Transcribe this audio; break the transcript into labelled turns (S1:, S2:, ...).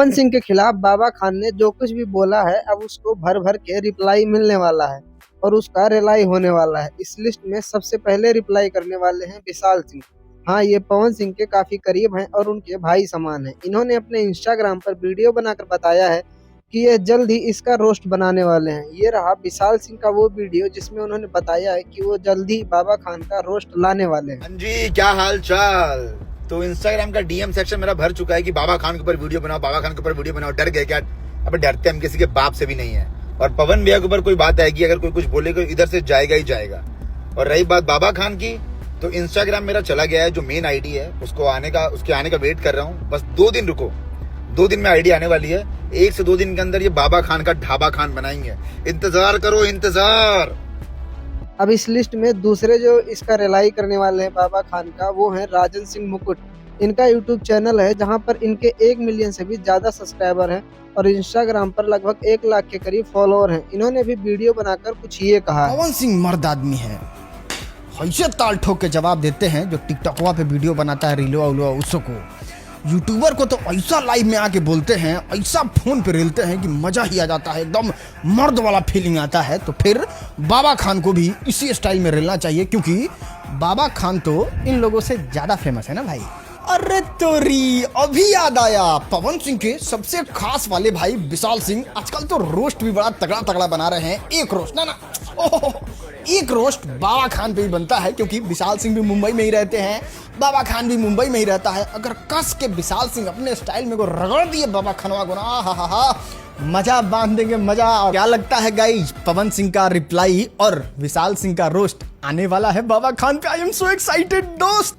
S1: पवन सिंह के खिलाफ बाबा खान ने जो कुछ भी बोला है अब उसको भर भर के रिप्लाई मिलने वाला है और उसका रिलाई होने वाला है। इस लिस्ट में सबसे पहले रिप्लाई करने वाले हैं विशाल सिंह। हाँ, ये पवन सिंह के काफी करीब हैं और उनके भाई समान हैं। इन्होंने अपने इंस्टाग्राम पर वीडियो बनाकर बताया है कि ये जल्द ही इसका रोस्ट बनाने वाले हैं। ये रहा विशाल सिंह का वो वीडियो जिसमें उन्होंने बताया है कि वो जल्द ही बाबा खान का रोस्ट लाने वाले हैं।
S2: हाँ जी, क्या हाल चाल। तो इंस्टाग्राम का डीएम सेक्शन मेरा भर चुका है कि बाबा खान के ऊपर वीडियो बनाओ, बाबा खान के ऊपर वीडियो बनाओ। डर गए क्या? अब डरते हम किसी के बाप से भी नहीं है। और पवन भैया के ऊपर कोई बात आएगी, अगर कोई कुछ बोलेगा इधर से जाएगा ही जाएगा। और रही बात बाबा खान की, तो इंस्टाग्राम मेरा चला गया है, जो मेन आईडी है उसके आने का वेट कर रहा हूँ। बस 2 दिन रुको, 2 दिन में आईडी आने वाली है। 1 से 2 दिन के अंदर ये बाबा खान का ढाबा खान बनाएंगे। इंतजार करो, इंतजार।
S1: अब इस लिस्ट में दूसरे जो इसका रिलाई करने वाले हैं बाबा खान का, वो है राजन सिंह मुकुट। इनका यूट्यूब चैनल है जहां पर इनके 1 मिलियन से भी ज्यादा सब्सक्राइबर हैं और इंस्टाग्राम पर लगभग 1 लाख के करीब फॉलोअर हैं। इन्होंने भी वीडियो बनाकर कुछ ये कहा है।
S3: पवन सिंह मर्द आदमी है, ऐसे ताल ठोक के जवाब देते हैं। जो टिकटॉकवा पे वीडियो बनाता है रीलवा उलवा उसको, यूट्यूबर को तो ऐसा लाइव में आके बोलते हैं, ऐसा फोन पे रेलते हैं कि मजा ही आ जाता है, एकदम मर्द वाला फीलिंग आता है। तो फिर बाबा खान को भी इसी स्टाइल में रेलना चाहिए, क्योंकि बाबा खान तो इन लोगों से ज्यादा फेमस है ना भाई। अरे तोरी, अभी याद आया, पवन सिंह के सबसे खास वाले भाई विशाल सिंह आजकल तो रोस्ट भी बड़ा तगड़ा तगड़ा बना रहे हैं। एक रोस्ट एक रोस्ट बाबा खान पे भी बनता है, क्योंकि विशाल सिंह भी मुंबई में ही रहते हैं, बाबा खान भी मुंबई में ही रहता है। अगर कस के विशाल सिंह अपने स्टाइल में को रगड़ दिए बाबा खानवा को ना, मजा बांध देंगे मजा। क्या लगता है गाइस, पवन सिंह का रिप्लाई और विशाल सिंह का रोस्ट आने वाला है बाबा खान पे। आई एम सो एक्साइटेड दोस्त।